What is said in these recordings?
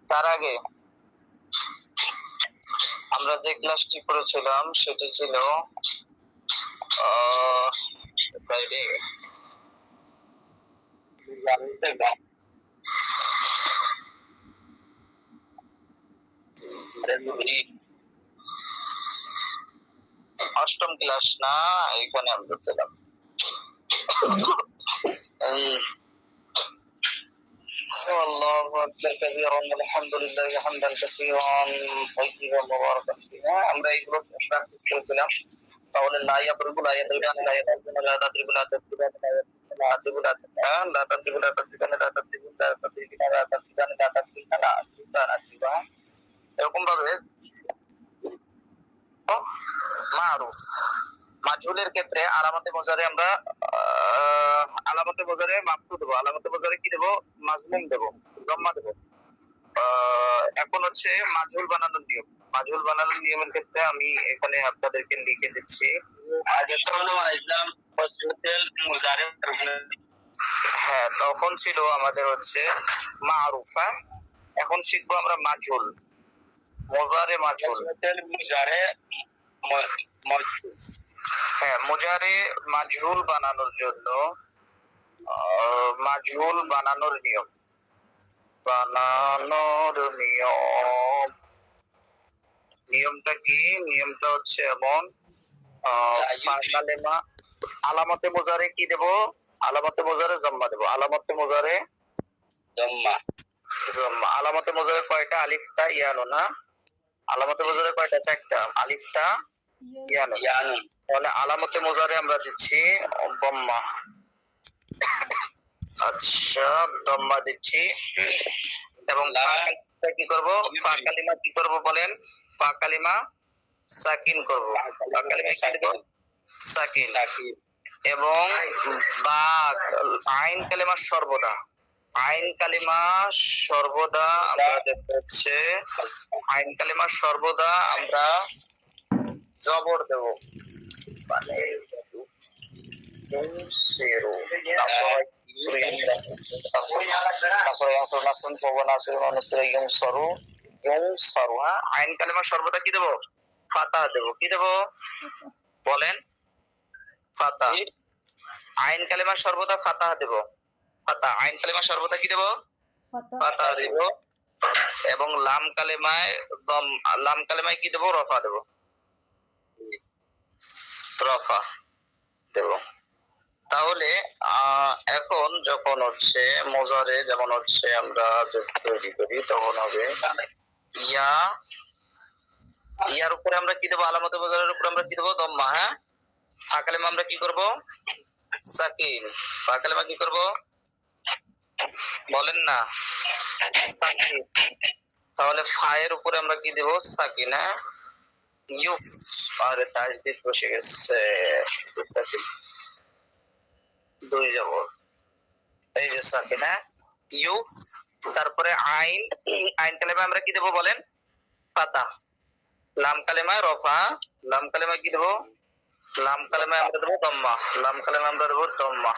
তার আগে আমরা যে ক্লাসটি করেছিলাম সেটি ছিল অষ্টম ক্লাস না, এখানে আমরা ছিলাম الله أكبر كبيرا والحمد لله حمدا كثيرا طيبا مباركا فيه। আমরা এইগুলো প্র্যাকটিস করেছিলাম। তাহলে লা ইয়াদরিবু লা ইয়াদরিবান লা ইয়াদরিবু লা তাদরিবু লা তাদরিবান লা তাদরিবু লা তাদরিবান লা তাদরিবু লা তাদরিবান লা তাদরিবু লা তাদরিবান লা তাদরিবান লা তাদরিবান লা তাদরিবান, এরকম ভাবে মারুফ। মাজহুলের ক্ষেত্রে আলামতে মুজারে আমরা আলামতে মুজারে মাফতু দেব, আলামতে মুজারে কি দেব? মাজমুম দেব, জম্মা দেব। এখন হচ্ছে মাজহুল বানানোর নিয়ম। মাজহুল বানানোর নিয়মের ক্ষেত্রে আমি এখানে আপনাদেরকে লিখে দিচ্ছি। হ্যাঁ, তখন ছিল আমাদের হচ্ছে মারুফা, এখন শিখবো আমরা মাজহুল, মুজারে মাজহুল। হ্যাঁ, মুজারে মাজহুল বানানোর জন্য মাজহুল বানানোর নিয়ম, নিয়মটা কি? নিয়মটা হচ্ছে এমন, কালেমা আলামতে মুজারে কি দেব? আলামতে মুজারে জম্মা দেব। আলামতে মুজারে জম্মা। আলামতে মুজারে কয়টা? আলিফটা ইয়ানো না, আলামতে মুজারে কয়টা? চারটা, আলিফটা ইয়ানো। তাহলে আলামতে মুজারে আমরা দিচ্ছি দম্মা। আচ্ছা, দম্মা দিচ্ছি। এবং কি করব? ফা কালিমা কি করব বলেন? ফা কালিমা সাকিন করব। ফা কালিমা কি দেব? সাকিন। এবং বা আইন কালিমা সর্বদা, আইন কালিমা সর্বদা আমরা দেখতে হচ্ছে আইন কালিমা সর্বদা আমরা জবর দেব, মানে আইন কালিমা সর্বদা কি দেব? ফাতা দেব। কি দেব বলেন? ফাতা। আইন কালিমা সর্বদা ফাতা দেব, ফাতা। আইন কালিমা সর্বদা কি দেব? ফাতা দেব। এবং লাম কালিমায় লাম কালিমায় কি দেব? রফা দেব, রফা দেব। তাহলে এখন যখন হচ্ছে মুজারে, যেমন হচ্ছে আমরা তৈরি করি, তখন হবে ইয়া, ইয়ার উপরে আমরা কি দেবো? আলামতে মুজারের উপরে আমরা কি দেবো? দম্মা। হ্যাঁ, ফা কালিমা আমরা কি করব? সাকিন। ফা কালিমা কি করব বলেন না? সাকিন। তাহলে ফা এর উপরে আমরা কি দেব? সাকিন। হ্যাঁ, ইউফ, আরে তাজদিদ বসে গেছে, সাকিন দুই যাব, এই যে সাকিন। হ্যাঁ, ইউফ। তারপরে আইন, আইন কালিমা আমরা কি দেব বলেন? ফাতা। লাম কালিমায় রফা, লাম কালিমায় কি দেব? লাম কালিমায় আমরা দেবো দম্মা, লাম কালিমায় আমরা দেবো দম্মা,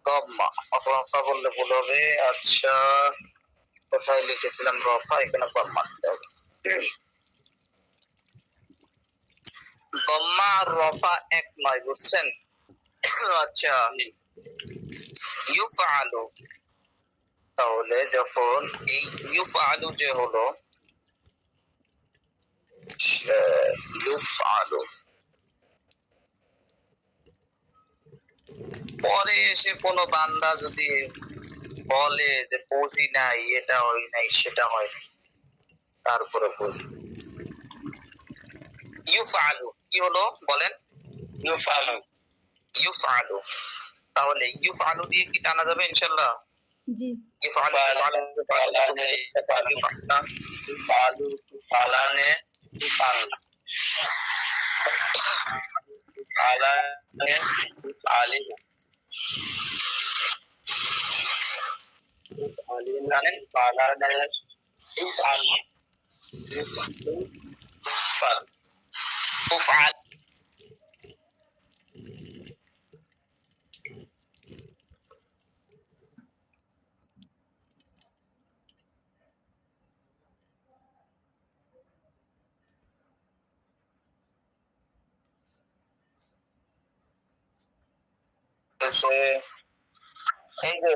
দম্মা। রফা বললে ভুল হবে। আচ্ছা, কোথায় লিখেছিলাম রফা? এখানে দম্মা দিতে হবে। দম্মা আর রফা এক নয়, বুঝছেন? আচ্ছা, ইউফআলু। তাহলে যখন এই ইউফআলু যে হলো, ইউফআলু পরে এসে কোন বান্দা যদি বলে যে বুঝি নাই, এটা হয় নাই, সেটা হয় নাই, তারপরে বুঝি। ইউফআলু কি হলো বলেন? ইউফআলু, ইউফআলু। তাহলে ইউফআলু দিয়ে কি টানা যাবে ইনশাআল্লাহ? জি। ইউফআলু ফালানে, ইউফআলু ফালানে, ফালানে, আলিমু, জানেন? ফালানে ইফআল, ইফআল, ইফআল। আছে এই যে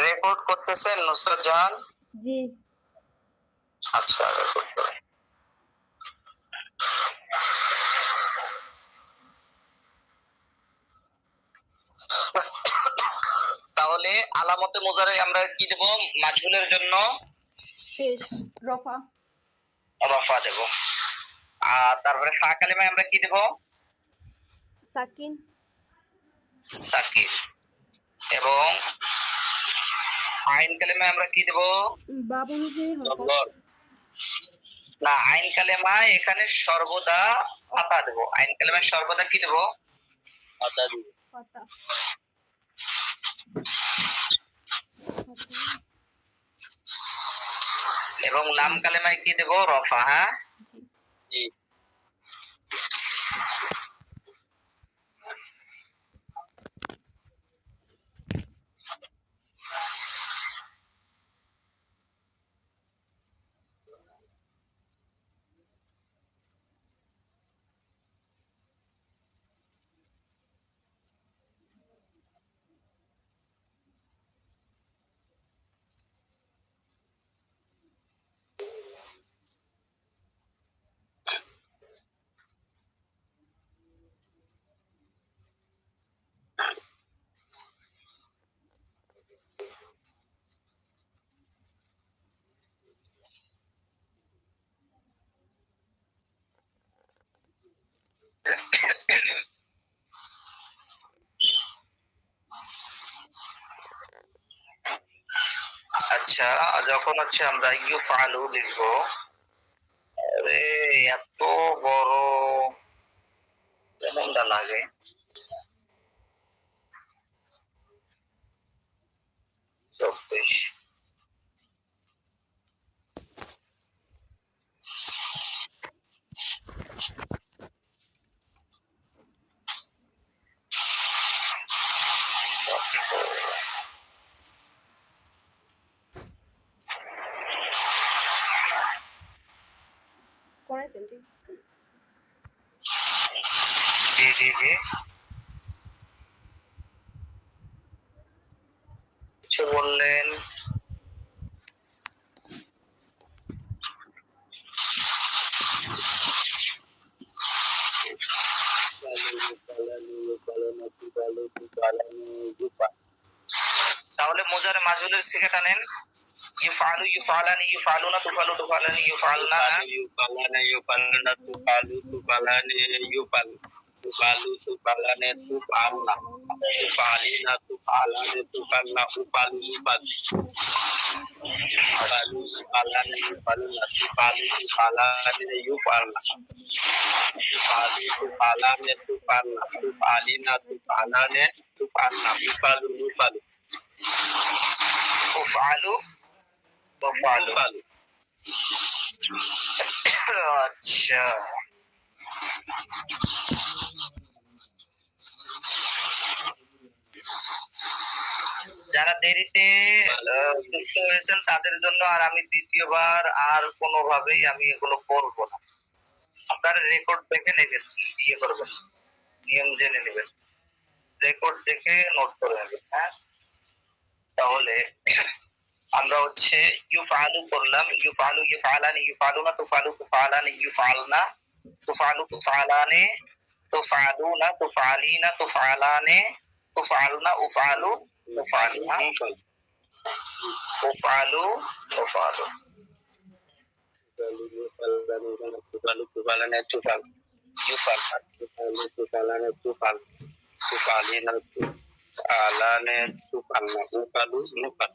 রেকর্ড করতেছেন নুসরাত জাহান? জি। আচ্ছা রেকর্ড করেন। তাহলে আলামতে মুজারে আমরা কি দেব? মাজহুলের জন্য পেশ রফা রফা দেব। আর তারপরে ফা কালিমায় আমরা কি দেব? সাকিন সাকিন। এবং আইন কালিমায় আমরা কি দেব? বাব অনুযায়ী হরকত। না, আইন কালেমায় এখানে সর্বদা পাতা দেব। আইন কালেমায় সর্বদা কি দেব? পাতা দেব। পাতা। এবং লাম কালেমায় কি দেব? রফা। হ্যাঁ জি। আচ্ছা, যখন হচ্ছে আমরা ইউফআলু লিখবো, আরে এত বড় কেমনটা লাগে। চব্বিশ করেছেন ঠিক। জি জি জি। কিছু বললেন? তাহলে মুজারে মাজহুলের সিগাটা নেন। ইউফআলু ইউফআলানি ইউফআলুনা তুফআলু তুফআলানি ইউফআলনা ইউফআলানা ইউফআলনা তুফআলু তুফআলানি ইউফআল তুফআলু তুফআলানি তুফআলনা তুফআলিনা তুফআলানি তুফআলনা উফআলু উফআল তুফআলু তুফআলানি ইউফআলুনা তুফআলু তুফআলানি ইউফআলনা তুফআলু তুফআলানি তুফআলনা তুফআলিনা তুফআলানি তুফআলনা উফআলু উফআলু উফআলু উফআলু। আচ্ছা, যারা দেরিতে যুক্ত হয়েছেন তাদের জন্য আর আমি দ্বিতীয়বার আর কোনোভাবেই আমি এগুলো করবো না। আপনারা রেকর্ড দেখে নেবেন, ইয়ে করবেন, নিয়ম জেনে নেবেন, রেকর্ড দেখে নোট করে নেবেন। হ্যাঁ, তাহলে আমরা হচ্ছে ইউফআলু করলাম, ইউফআলু ইউফআলানি ইউফআলুনা তুফআলু তুফআলানি ইউফআলনা তুফআলু তুফআলানি তুফআলুনা তুফআলিনা তুফআলানি তুফআলনা উফআলু উফআলনা উফআলু উফআলু তুফআলু তুফআলানি তুফআল ইউফআল তুফআলু তুফআলানি তুফআল তুফআলিনা তুফআলানি তুফআলনা উফআলু উফআল।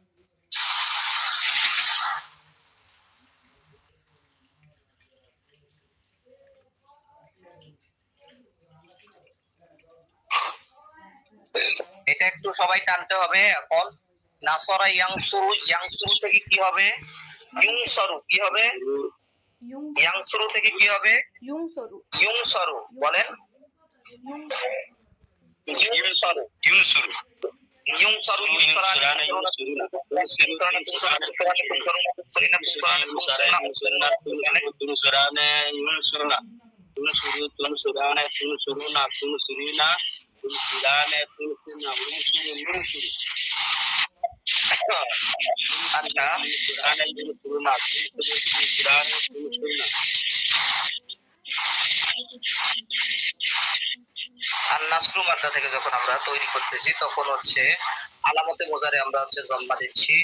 এটা একটু সবাই টানতে হবে এখন। নাসরা ইয়ানসুরু, ইয়ানসুরু থেকে কি হবে? ইউনসরু। কি হবে? ইয়ানসুরু থেকে কি হবে? ইউনসরু। ইউনসরু বলেন। ইউনসরু ইউনসরু ইউনসরু ইউনসরানি ইউনসরুনা ইউনসরানি ইউনসরানি ইউনসরানি ইউনসরানি ইউনসরানি ইউনসরানি ইউনসরানি ইউনসরানি ইউনসরানি tunshuru tunsurana tunsuruna tunsurina tunsurane tunsurna tunshuru tunshuru আচ্ছা tunsurana tunsuruna tunshuru tunsurane tunsurna আর নাসরু মাদ্দা থেকে যখন আমরা তৈরি করতেছি তখন হচ্ছে আলামতে মোজারে আমরা হচ্ছে জম্মা দিচ্ছি,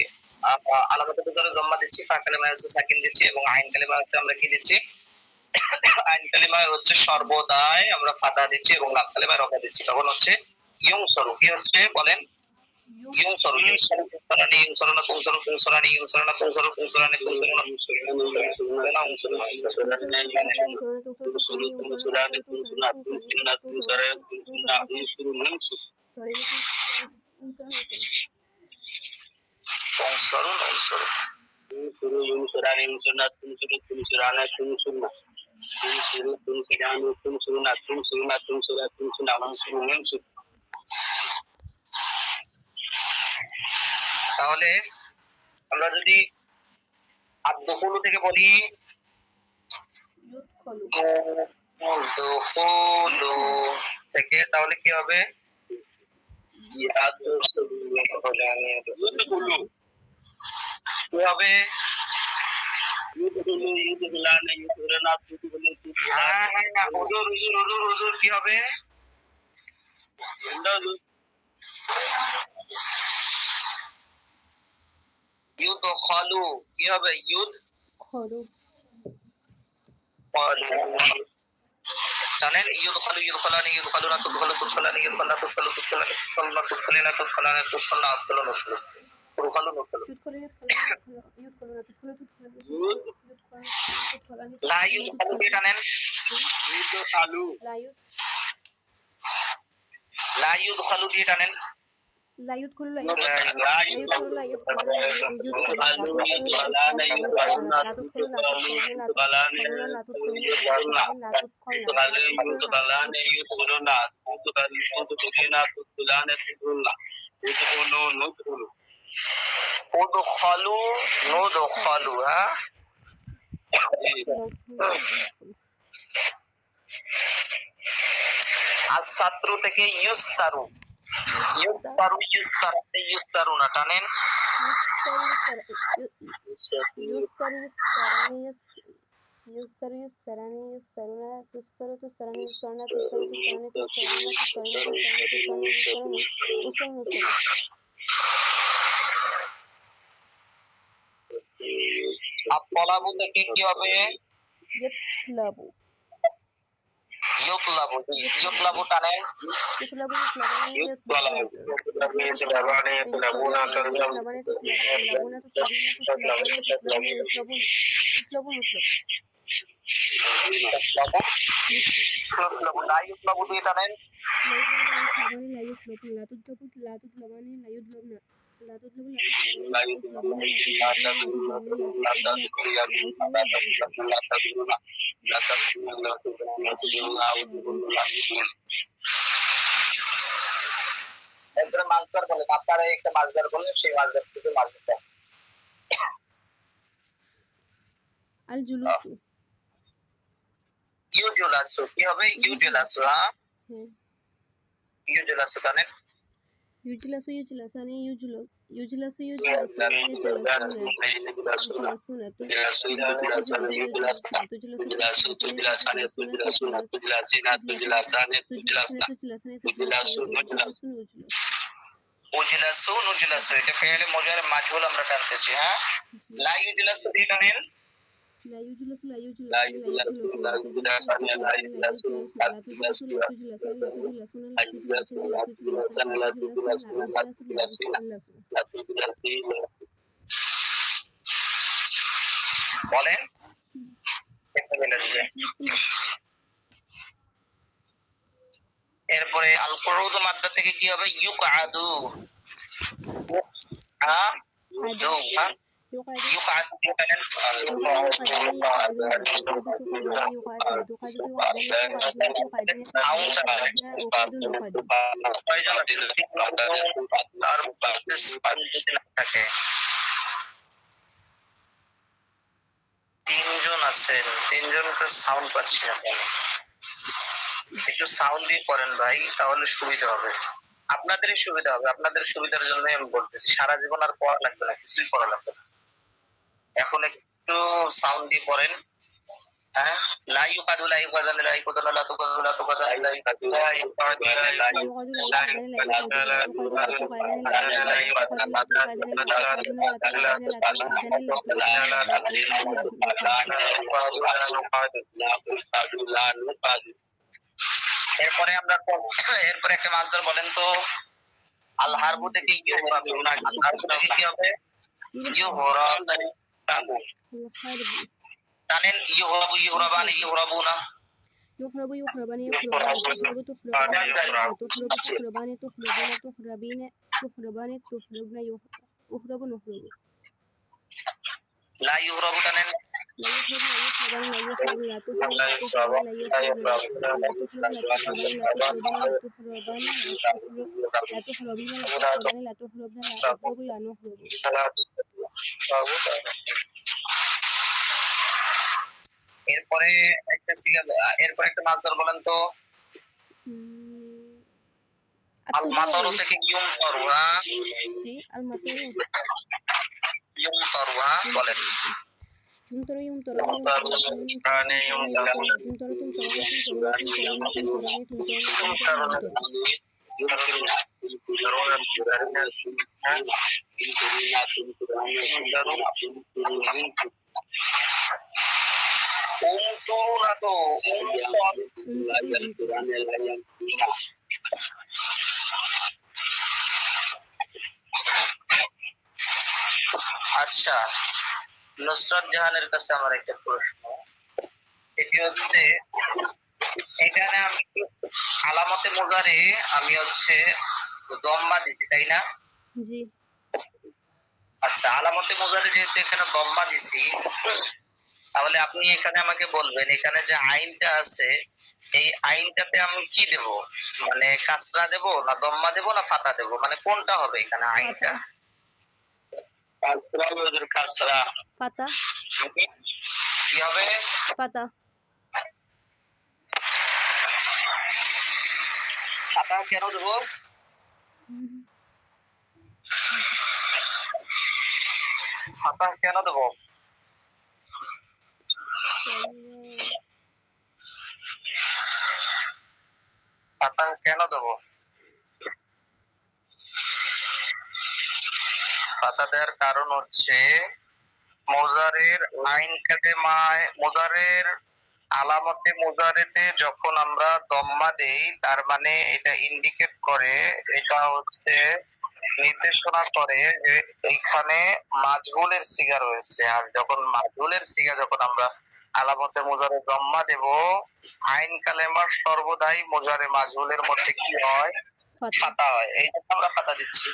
আলামতে মোজারে জম্মা দিচ্ছি, ফা কালিমায় হচ্ছে সাকিন দিচ্ছি এবং আইন কালিমায় হচ্ছে আমরা কি দিচ্ছি, আইন কালিমায় হচ্ছে সর্বদাই আমরা ফাতা দিচ্ছি এবং লাম কালিমায় রফা দিচ্ছি। তখন হচ্ছে ইউনসরু কি হচ্ছে বলেন, ইউনসরু ইউনসরানি ইউনসরানা তুনসরু তুনসরানি ইউনসরানা তুনসরু তুনসরানি তুনসরানা তুনসরানা তুনসরানি তুনসরানা তুনসরানা তুনসরানা তুনসরু তুনসরু তুনসরু তুনসরু ইউনসরানি ইউনসরানা তুনসরু তুনসরানা তুনসরনা তুনসরু তুনসরানি তুনসরনা তুনসরনা তুনসরা তুনসনা তুনসরু তুনসরু। তাহলে আমরা যদি আদ-দুখুলু থেকে বলি দুখুলু থেকে তাহলে কি হবে, কি হবে হুজুর কি হবে, ইউদখালু কি হবে, খলু জানেন ইউদখালু ইউদখালানি ইউদখালুনা তুদখালু তুদখালানি ইউদখালনা তুদখালু তুদখালানি তুদখালনা তুদখালিনা তুদখালানা তুদখালনা তুদখালু তুদখালু তুদখালু লা ইউদখালু দিয়ে টানেন, ইউদখালু লা ইউদখালু দিয়ে টানেন, لا يدخل لا لا يدخل لا يدخل ছাত্র থেকে ইউস্তারু ইউস্তারু ইউস্তারাতে ইউস্তারুনা টানেন, يستر يستراني يسترنا تستر تستراني يسترنا تستر تستراني تسترنا تسترنا تسترنا আত-তালাবু থেকে কি হবে, يطلب ইউতলাবু ইউতলাবু টানেন, يطلب লা ইউতলাবু দিয়ে টানেন, এরপরে মাসদার বলেন, আপনারা একটা মাসদার বলেন, সেই মাসদার থেকে মাসদারটা الجلوس ইউজুলাসু কি হবে, ইউজুলাসু হ্যাঁ ইউজুলাসু টানেন, يجلس يجلسان يجلس يجلسان উজলাসু নুজলাসু এটা ফেলে মুজারে মাজহুল আমরা টানতেছি, হ্যাঁ লা ইউজলাসু দিয়ে টানেন, لا يجلس لا يجلس لا يجلس لا يجلس لا يجلس لا يجلس বলেন এরপরে আল কুউদ মাদ্দা থেকে কি হবে, ইউকআদু হ্যাঁ يقعد তিনজন আছেন, তিনজনকে সাউন্ড পাচ্ছি না। একটু সাউন্ড দিয়ে পড়েন ভাই, তাহলে সুবিধা হবে, আপনাদেরই সুবিধা হবে। আপনাদের সুবিধার জন্যই আমি বলতেছি, সারা জীবন আর পড়া লাগবে না, কিছুই পড়া লাগবে না। এখন একটু সাউন্ড দিয়ে পড়েন। হ্যাঁ, লা ইউকাদু লা ইউকাদান লা ইউকাদান লা তুকাদু লা তুকাদান লা ইউকাদু লা ইউকাদু লা لا ইউকাদু يقعد لا لا يقعدان لا يوجد يقعدون لا تقعدون لا تقعدان لا يقعد لا تقعدون لا تقعدان لا تقعدون لا تقعدان لا تقعدان لا تقعدان لا يقعد. এরপরে আমরা এরপরে একটা মাসদার বলেন তো, আল হারবু থেকে ইউহরাবু, আল হারবু থেকে কি হবে? ইউহরাবু। الحرب জানেন ইউহরাবু ইউহরাবান ইউহরাবুনা, يخرب يخربان يخربان تخرب تخربان تخرب تخربان تخربون تخربين تخربان تخربن يخرب نخرب লা ইউহরাবু জানেন? لا يخرب لا يخربان لا يخرب لا تخرب لا تخرب لا يخرب لا تخرب لا تخربان لا تخربان لا تخربين لا تخربان لا تخربن لا تخرب لا نخرب. এরপরে একটা সিগা, এরপরে একটা মাসদার বলেন তো, আল মাতারু থেকে ইউমতারু, Sí, المطر ইউমতারু বলেন। يمطر يمطر يمطر يمطر আচ্ছা, নুসরাত জাহানের কাছে আমার একটা প্রশ্ন, এটি হচ্ছে এখানে আমি আলামতে মুজারে আমি হচ্ছে দম্মা দিছি, তাই না? জি। আচ্ছা, আলামতে মুজারে যেহেতু এখানে দম্মা দিছি, তাহলে আপনি এখানে আমাকে বলবেন এখানে যে আইনটা আছে এই আইনটাতে আমি কি দেব, মানে কাসরা দেব না দম্মা দেব না ফাতা দেব, মানে কোনটা হবে এখানে আইনটা? কাসরা ওদের কাসরা ফাতা কি হবে? ফাতা ফাতা কেন দেব? ফাতা কেন দেব? ফাতা কেন দেব? ফাতা দেওয়ার কারণ হচ্ছে মুজারের আইন কালেমায় মুজারের আলামতে মুজারেতে যখন আমরা দম্মা দেই তার মানে এটা ইন্ডিকেট করে, এটা হচ্ছে নির্দেশনা করে যে এইখানে মাজহুলের সিগা রয়েছে। আর যখন মাজহুলের সিগা যখন আমরা আলামতে মুজারে দম্মা দেব, আইন কালেমার সর্বদাই মুজারে মাজহুলের মধ্যে কি হয়? ফাতা হয়। এই জন্য আমরা ফাতা দিচ্ছি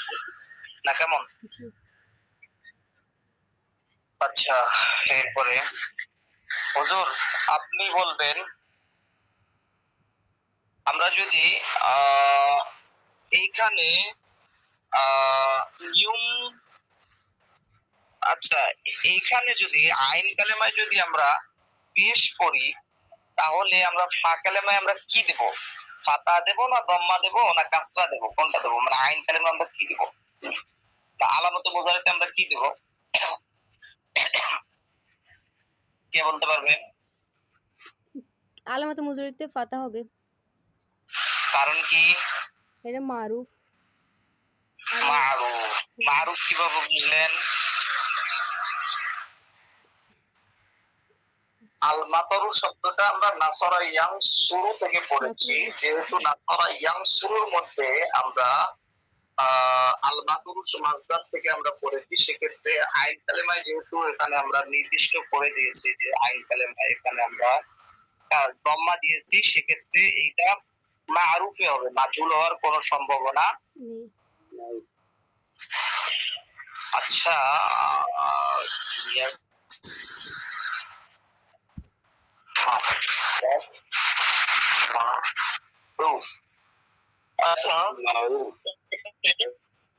না, কেমন? আচ্ছা, এরপরে হুজুর আপনি বলবেন আমরা যদি এইখানে আচ্ছা এইখানে যদি আইন কালেমায় যদি আমরা পেশ করি, তাহলে আমরা ফা কালেমায় আমরা কি দেব? ফাতা দেব না দম্মা দেব না কাসরা দেব, কোনটা দেব? মানে আইন কালেমা আমরা কি দেব বা আলামতে মুজারেতে আমরা কি দেব, কে বলতে পারবেন? আলামতে মুজারিতে ফাতা হবে। কারণ কি? এটা মারুফ। মারুফ। মারুফ কিভাবে বুঝলেন? আল মাতারু শব্দটা আমরা নাসরা ইয়ানসুরু থেকে পড়েছি, যেহেতু নাসরা ইয়ানসুরুর মধ্যে আমরা আল মাতারু মাসদার থেকে আমরা পড়েছি, সেক্ষেত্রে আইন কালেমায় যেহেতু এখানে আমরা নির্দিষ্ট করে দিয়েছি যে আইন কালেমায় এখানে আমরা দম্মা দিয়েছি, সেক্ষেত্রে এইটা মারুফে হবে, মাজহুল হওয়ার কোনো সম্ভাবনা নেই। আচ্ছা, আচ্ছা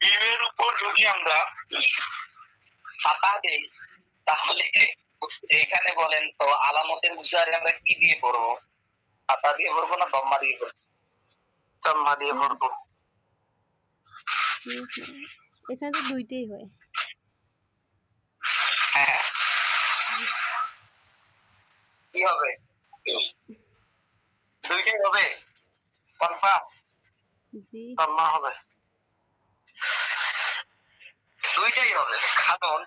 ডিমের উপর যদি আমরা ফাতা দেই, তাহলে এখানে বলেন তো আলামতের মুজারে আমরা কি দিয়ে পড়বো? ফাতা দিয়ে পড়বো না দম্মা দিয়ে পড়বো? দম্মা দিয়ে পড়বো। এখানে তো দুইটাই হয়। হ্যাঁ, কি হবে? দুইটাই হবে, কনফার্ম? জি দম্মা হবে, দুইটাই হবে। কারণ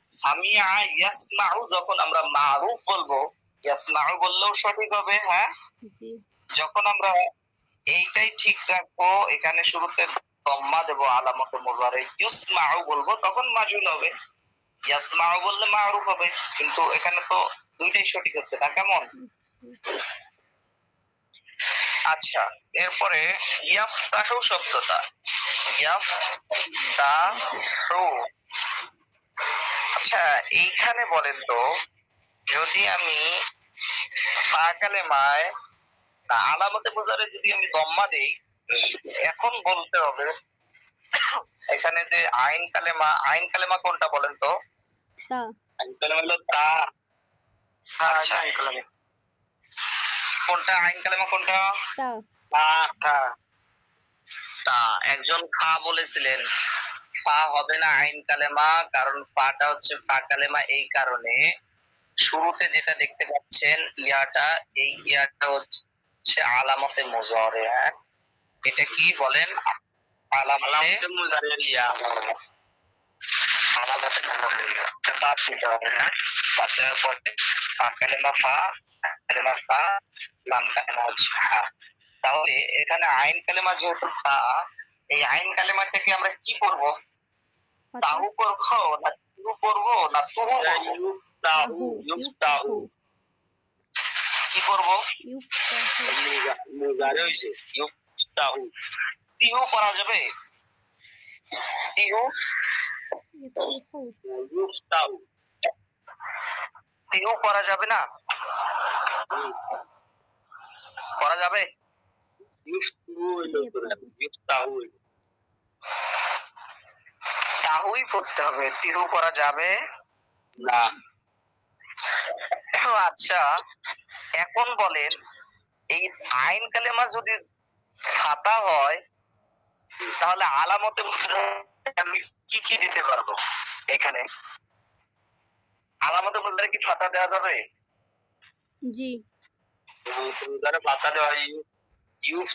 সামিয়া ইয়াসমাউ যখন আমরা মারুফ বলবো, ইয়াসমাউ বললেও সঠিক হবে। হ্যাঁ, জি যখন আমরা এইটাই ঠিক রাখবো, এখানে শুরুতে দম্মা দেবো আলামতে মুজারে, ইউসমাউ বলবো তখন মাজুল হবে। ইয়াসমাউ বললে মারুফ হবে, কিন্তু এখানে তো দুইটাই সঠিক হচ্ছে না। কেমন? আচ্ছা, এরপরে ইয়াফতাহু শব্দটা, ইয়াফতাহু। আচ্ছা, এইখানে বলেন তো, যদি আমি ফা কালেমায় আলামতে মুজারে যদি আমি দম্মা দেই, এখন বলতে হবে এখানে যে আইন কালেমা, আইন কালেমা কোনটা বলেন তো? তা আইন কালেমা হলো তা। আচ্ছা, আইন কালেমা কোনটা? আইন কালেমা কোনটা? তা তা। তা একজন খা বলেছিলেন, ফা হবে না আইন কালেমা, কারণ ফাটা হচ্ছে ফা কালেমা। এই কারণে শুরুতে যেটা দেখতে পাচ্ছেন ইয়াটা, এই ইয়াটা হচ্ছে আলামতে মুজারে। হ্যাঁ, এটা কি বলেন? আলামতে মুজারে ইয়া, আলামতে মুজারে ইয়া। বাদ দিতে হবে। হ্যাঁ, বাদ দেওয়ার পরে ফা কালেমা ফা, কালেমা ফা, লাম কালেমা হচ্ছে হা। তাহলে এখানে আইন কালেমা যেহেতু তা, এই আইন কালেমাটাকে আমরা কি করব? তাহু করবো না তুহু করবো না তুহু করবো? ইউফতাহু, ইউফতাহু। কি করব? মুজারে হইছে, ইউফতাহু। তিহু করা যাবে? তিহু, ইউফতাহু, তিহু করা যাবে না? করা যাবে? ইউফতাহু, তাহুই পড়তে হবে, তিহু করা যাবে না। আচ্ছা, এখন বলেন এই আইন কালেমা যদি ফাতা হয়, তাহলে আলামতে আমি কি কি দিতে পারবো? এখানে আলামতে মুজারে কি ফাতা দেওয়া যাবে? জি মুজারে ফাতা দেওয়া ইউফ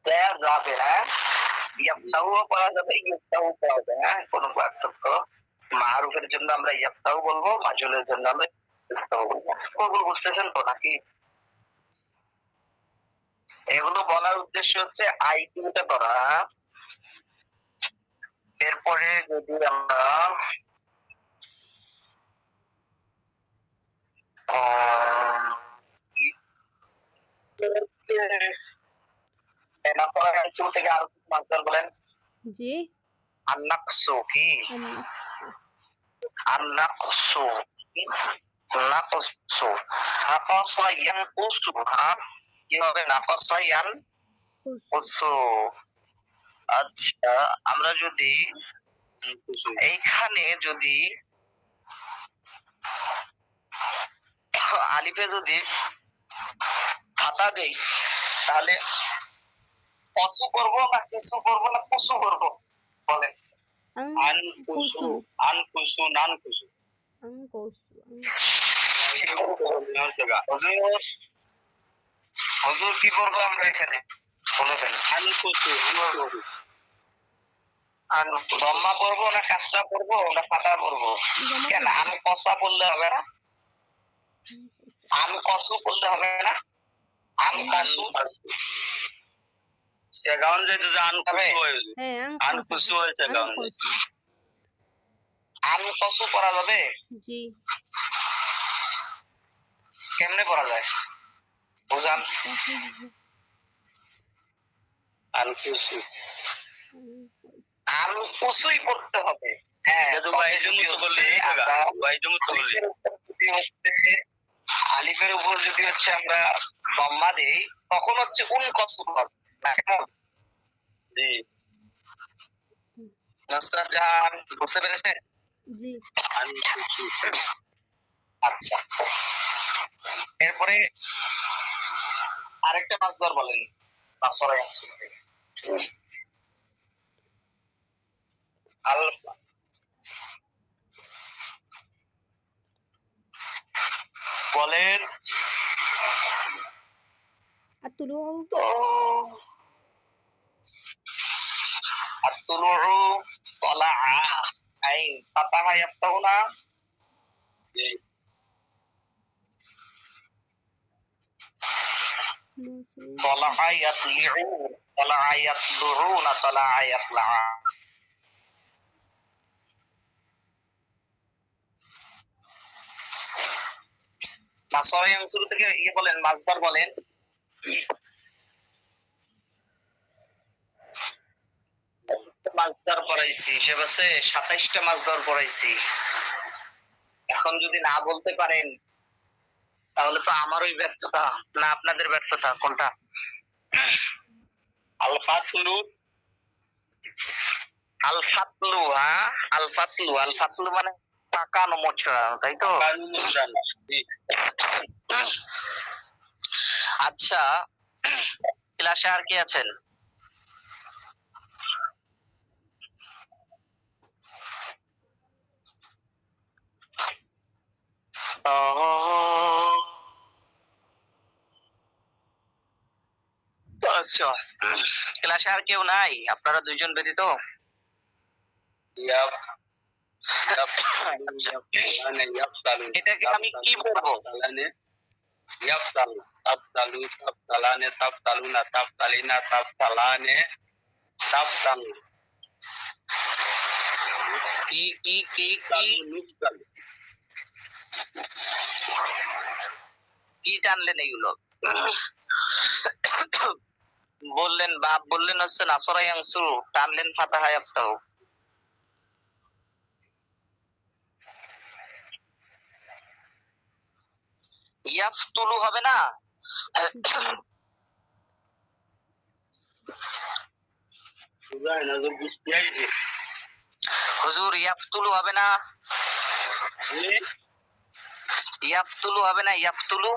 দেওয়া যাবে। হ্যাঁ, ইয়াফতাহু করা যাবে, ইউফতাহু করা যাবে। হ্যাঁ, কোনো পার্থক্য? মারুফের জন্য আমরা ইয়াফতাহু বলবো, মাজুলের জন্য আমরা ইউফতাহু বলবো। ওগুলো বুঝতেছেন তো নাকি? এগুলো বলার উদ্দেশ্য হচ্ছে আইকিউটা করা। এরপরে যদি আমরা থেকে আরো মাস্টার বলেন। জি আন্নাকসু কি? আন্নাকসু, নাকসু, নাকসা ইয়ানকুসু। হ্যাঁ, কি হবে? নাকসা ইয়ানকুসু। আচ্ছা, আমরা যদি এইখানে যদি আলিফে যদি ফাতা দেই, তাহলে কসু করবো না কুসু করবো না কুসু করবো? বলেন। আনকুসু, আনকুসু, নানকুসু। হুজুর কি করবো আমরা এখানে? বলে দেন। আনকুসু, দম্মা পড়বো না কাসরা পড়বো না ফাতা পড়বো? কেন আন কসা পড়লে হবে না? আন কসু পড়লে হবে না? আন কাসু, সেগাউন যেতে যে আন কুসু হয়েছে, আন কুসু হয়েছে গাউন। আন কসু পড়া যাবে? জি কেমনে পড়া যায় বুঝান? আন কুসু, আন কুসুই পড়তে হবে। হ্যাঁ, আলিফের উপর যদি হচ্ছে আমরা দম্মা দেই, তখন হচ্ছে উন কসু হবে। জি নাসরাত জাহান, বুঝতে পেরেছেন? জি। আচ্ছা, এরপরে আরেকটা মাসদার বলেন নাসরা ইয়ানসুরু থেকে। আল বলেন। আত-তুলুউ আত-তুলুউ তালাআ আইন ফাতাহা ইয়াফতাহুনা মাসুম তালাআ ইয়াতলিউ তালাআ ইয়াতলুউনা তালাআ ইয়াতলাআ। নাসরা ইয়ানসুরু থেকে বলেন মাসদার বলেন। মাসদার পড়াইছি, হিসেব আছে ২৭টা মাসদার পড়াইছি। এখন যদি না বলতে পারেন তাহলে তো আমারই ব্যর্থতা না আপনাদের ব্যর্থতা, কোনটা? আল ফাতলু, আল ফাতলু, হ্যাঁ আল ফাতলু, আল ফাতলু মানে পাকানো মোচড়ানো, তাই তো? আচ্ছা, ক্লাসে আর কে আছেন? আচ্ছা, ক্লাসে আর কেউ নাই আপনারা দুইজন ব্যতীত? এটাকে আমি কি বলবো? ইয়াফতালু, তাফতালু, তাফতালানে, তাফতালুনা, তাফতালিনা, তাফতালানে, তাফতালু। কি কি কি কি কি টানলেন এগুলো? বললেন বাপ, বললেন হচ্ছে নাসরা ইয়ানসুরু, টানলেন ফাতাহা ইয়াফতাহু। ইয়াফতুলু হবে না? হুজুর ইয়াফতুলু হবে না? ইয়াফতুলু হবে না? ইয়াফতুলু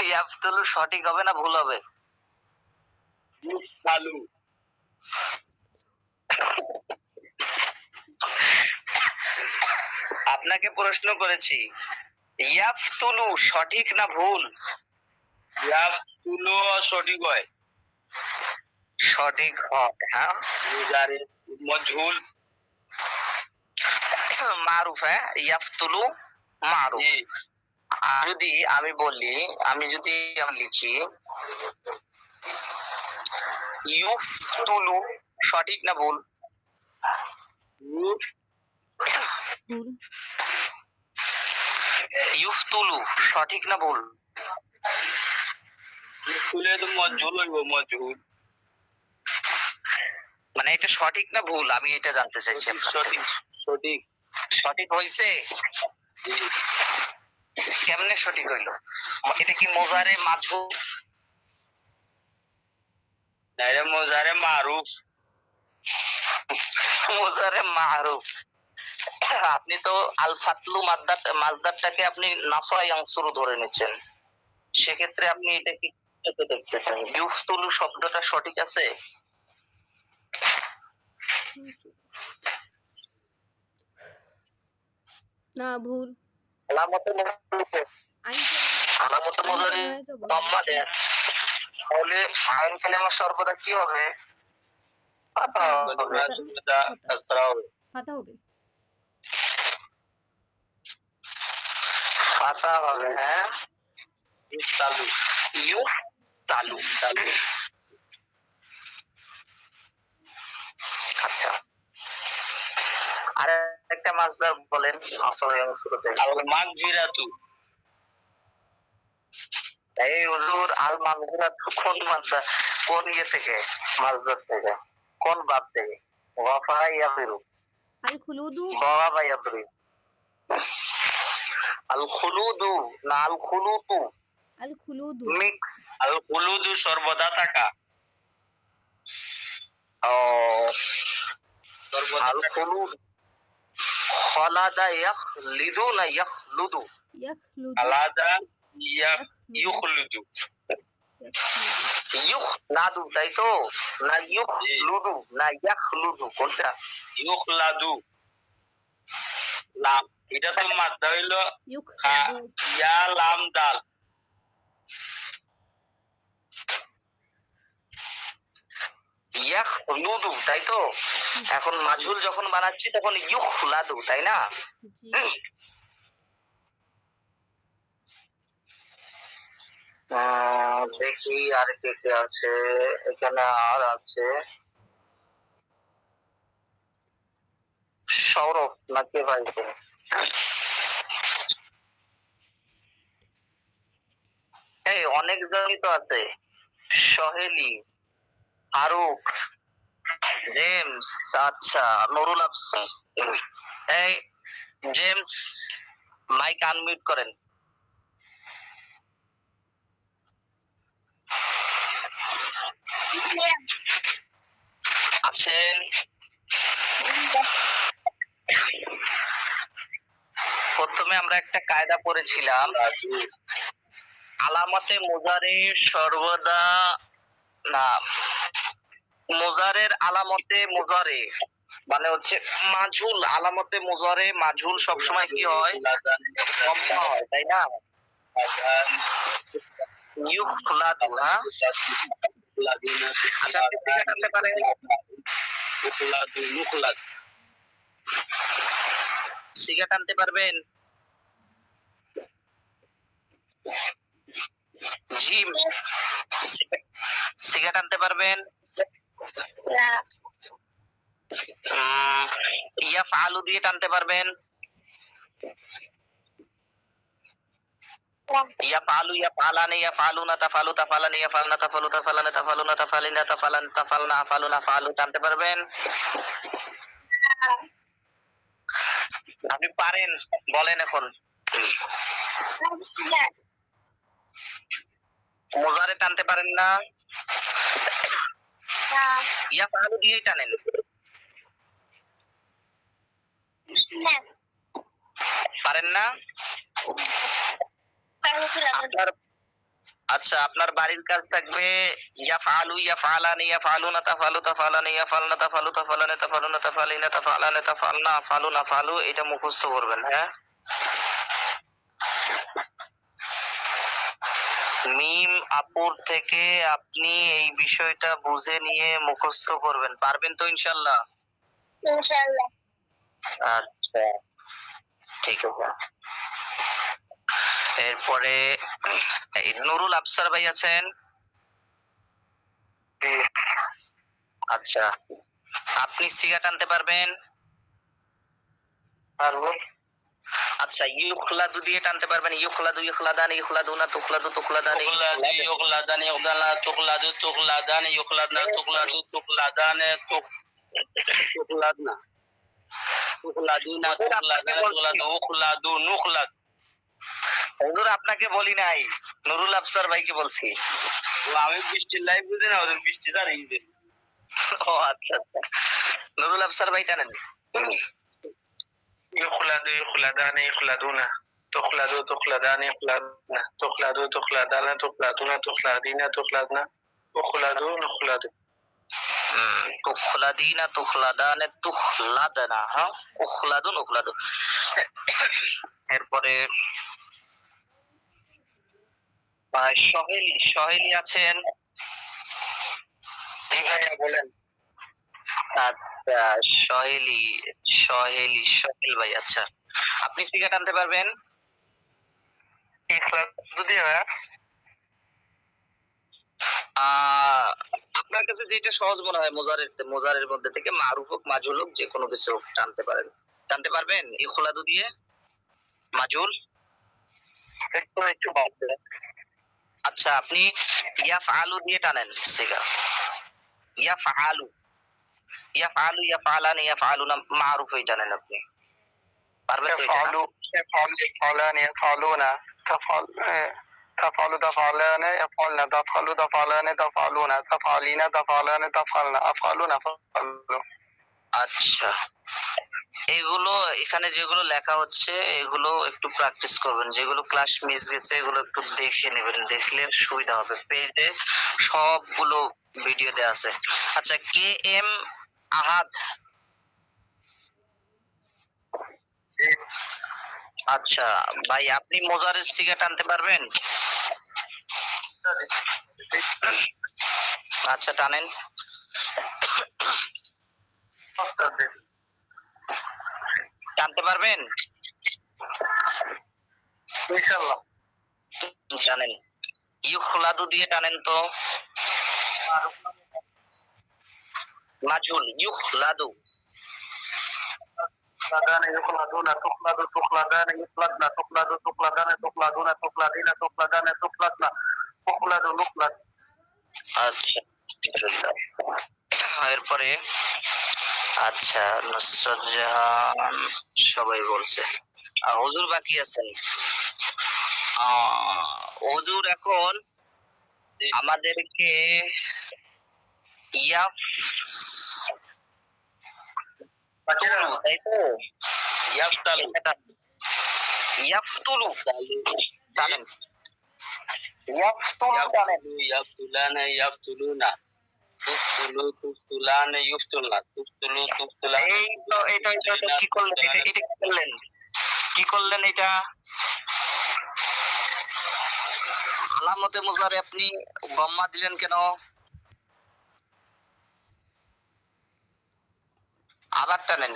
ইয়াফতুলু সঠিক হবে না ভুল হবে? আপনাকে প্রশ্ন করেছি, ইয়াফতুলু সঠিক না ভুল? ইয়াফতুলু সঠিক হয়। সঠিক হয়, হ্যাঁ। মুজারে মজহুল মারুফ, হ্যাঁ ইয়াফতুলু মারুফ। যদি আমি বলি, আমি যদি লিখি ইউফতুলু, সঠিক না ভুল? ভুল। ইউফতুলু সঠিক না ভুল? ইউফতুলে তো মজহুল হইব, মজহুল। মানে এটা সঠিক না ভুল আমি এটা জানতে চাইছি। সঠিক, সঠিক, সঠিক হইছে। কেমনে সঠিক হইলো? এটা কি মোজারে মাজহুল? না, মোজারে মারুফ। মোজারে মারুফ। আপনি তো আল ফাতলু মাজদারটাকে আপনি নাসরা ইয়ানসুরু ধরে নিচ্ছেন, সেক্ষেত্রে আপনি এটা কি দেখতেছেন? ইউফতুলু শব্দটা সঠিক আছে? না ভুল। আলামতে মুজারে, আলামতে মুজারে দাম্মা দেন, তাহলে আইন কালেমা সর্বদা কি হবে? ফাতা হবে। ফাতা হবে। ফাতা হবে, হ্যাঁ। ইফতালু, ইউফতালু, চালু। আচ্ছা, আর একটা মাসদার বলেন নাসরা ইয়ানসুরুতে। আল মাগফিরাতু। এই হুজুর আল মাগফিরাতু কোন মাসদার, কোন ইয়ে থেকে, মাসদার থেকে, কোন বাব থেকে? ওয়াফা ইয়াফিরু, আল খুলুদু, ওয়াফা ইয়াফিরু। আল খুলুদু না আল খুলুতু? আল খুলুদু। মিক্স। আল খুলুদু সর্বদা থাকা। ও আল খুলুদ খালাদা ইয়াখলিদু না ইয়াখলুদু? ইয়াখলুদু খালাদা ইয়াখলুদু ইউখলুদু ইয়াখলুদু ইউখলাদু, তাই তো? না ইউখলুদু না ইয়াখলুদু, কোনটা? ইউখলাদু লাম, এটা তো মাদ্দা হইলো ইউখলাদু ইয়া লাম দাল। ইয়াখলুদু, তাই তো? এখন মাজহুল যখন বানাচ্ছি তখন ইউখলাদু, তাই না? জি দেখি আর কে কে আছে এখানে। আর আছে সৌরভ না কে ভাই? এই অনেকজনই তো আছে, সহেলি, ফারুক, জেমস, আচ্ছা নুরুল আফসার। এই জেমস, মাইক আনমিউট করেন। আছেন? প্রথমে আমরা একটা কায়দা পড়েছিলাম, আলামতে মুজারে সর্বদা না, মুজারের আলামতে মুজারে মানে হচ্ছে মাজহুল, আলামতে মুজারে মাজহুল সবসময় কি হয়? লম্বা হয়, তাই না? ইউখলাদু, হ্যাঁ? আচ্ছা আপনি সিগা টানতে পারেন? সিগা টানতে পারবেন? জিম, সিগা টানতে পারবেন? ইয়াফআলু দিয়ে টানতে পারবেন? ইয়াফআলু, ইয়াফআলানি, ইয়াফআলুনা, তাফআলু, তাফআলানি, ইয়াফআলনা, তাফআলু, তাফআলানা, তাফআলুনা, তাফআলিনা, তাফআলান, তাফআলনা, আফআলুনা, আফআলু টানতে পারবেন? আপনি পারেন, বলেন এখন। মুজারে টানতে পারেন না? ইয়াফআলু দিয়েই টানেন। পারেন না? আপনার আচ্ছা আপনার বাড়ির কাজ থাকবে ইয়াফআলু, ইয়াফআলানি, ইয়াফআলুনা, তাফআলু, তাফআলানি, ইয়াফআলনা, তাফআলু, তাফআলানি, তাফআলুনা, তাফআলিনা, তাফআলানি, তাফআলনা, আফআলুনা, আফআলু, এটা মুখস্থ করবেন। হ্যাঁ, মিম আপুর থেকে আপনি এই বিষয়টা বুঝে নিয়ে মুখস্থ করবেন, পারবেন তো ইনশাআল্লাহ? ইনশাআল্লাহ। আচ্ছা ঠিক আছে। এরপরে নুরুল আফসার ভাই আছেন? আচ্ছা আপনি সিগা টানতে পারবেন? পারবো। আচ্ছা ইউখলাদু দিয়ে টানতে পারবেন? ইউখলাদু, ইউখলাদানি, ইউখলাদুনা, তুখলাদু, তুখলাদানি, ইউখলাদু, ইউখলাদানি, ইউখলাদা, তুখলাদু, তুখলাদানি, ইউখলাদনা, তুখলাদু, তুখলাদানে, তুখলাদনা, তুখলাদিনা, তুখলাদানা, তুখলাদু, উখলাদু, নুখলাদ। হুজুর আপনাকে বলি নাই, নুরুল আফসার ভাইকে বলছি। আমি বৃষ্টির লাইভ বুঝি না, ওদের বৃষ্টি জানি। ও আচ্ছা আচ্ছা, নুরুল আফসার ভাই জানেন? ইউখলাদু, ইউখলাদানি, ইউখলাদুনা, তুখলাদু, তুখলাদানি, ইউখলাদনা, তুখলাদু, তুখলাদানা, তুখলাদুনা, তুখলাদিনা, তুখলাদনা, উখলাদু, নুখলাদু। তুখলাদিনা, তুখলাদানে, তুখলাদনা, হ্যাঁ, উখলাদু, নুখলাদু। এরপরে সহেলি, সহেলি আছেন? বলেন। আচ্ছা সহেলি, সহেলি, সহেল ভাই, আচ্ছা আপনি সিগা টানতে পারবেন? যদি আপনার কাছে যেটা সহজ মনে হয় মোজারের মধ্যে থেকে মারুফ হোক মাজহুল হোক যে কোনো কিছু টানতে পারেন, টানতে পারবেন ইখলাদু দিয়ে মাজহুল? একটু আচ্ছা আপনি ইয়াফআলু দিয়ে টানেন সিগা, ইয়াফআলু, ইয়াফআলু, ইয়াফআলানি, ইয়াফআলুনা, মারুফই টানেন আপনি, পারবেন তো? ইয়াফআলু, ইয়াফআলু, ইয়াফআলানি, ইয়াফআলুনা, তাফআল, تفعل تفعلان يفعلن تفعل تفعلان تفعلون تفعلين تفعلان تفعلن أفعلون أفعلون আচ্ছা এগুলো এখানে যেগুলো লেখা হচ্ছে এগুলো একটু প্র্যাকটিস করবেন, যেগুলো ক্লাস মিস গেছে এগুলো একটু দেখে নেবেন, দেখলে সুবিধা হবে। পেজে সবগুলো ভিডিও দেওয়া আছে। আচ্ছা কে এম আহাদ, আচ্ছা ভাই আপনি মোজারের সিগা টানতে পারবেন? আচ্ছা টানেন। টানতে পারবেন ইনশাআল্লাহ? জানেন ইউখলাদু দিয়ে টানেন তো, মাজহুল ইউখলাদু تخلدان يخلدون تخلد تخلدان يخلدن تخلد تخلدان تخلدون تخلدين تخلدان تخلدن تخلد نخلد। আচ্ছা এরপরে আচ্ছা নুসরাত জাহান সবাই বলছে, হুজুর বাকি আছেন। হুজুর এখন আমাদেরকে ইয়াফ তাই তো ইয়াফতালু ইয়াফতুলু জানেন, ইয়াফতুলু জানেন, ইয়াফতুলানা ইয়াফতুলুনা তুফতুলু তুফতুলানা ইউফতুলনা তুফতুলু তুফতুলা। এটা কি করলেন? এটা কি করলেন? কি করলেন এটা? আলামতে মুজারে আপনি গম্মা দিলেন কেন? আবার টানেন।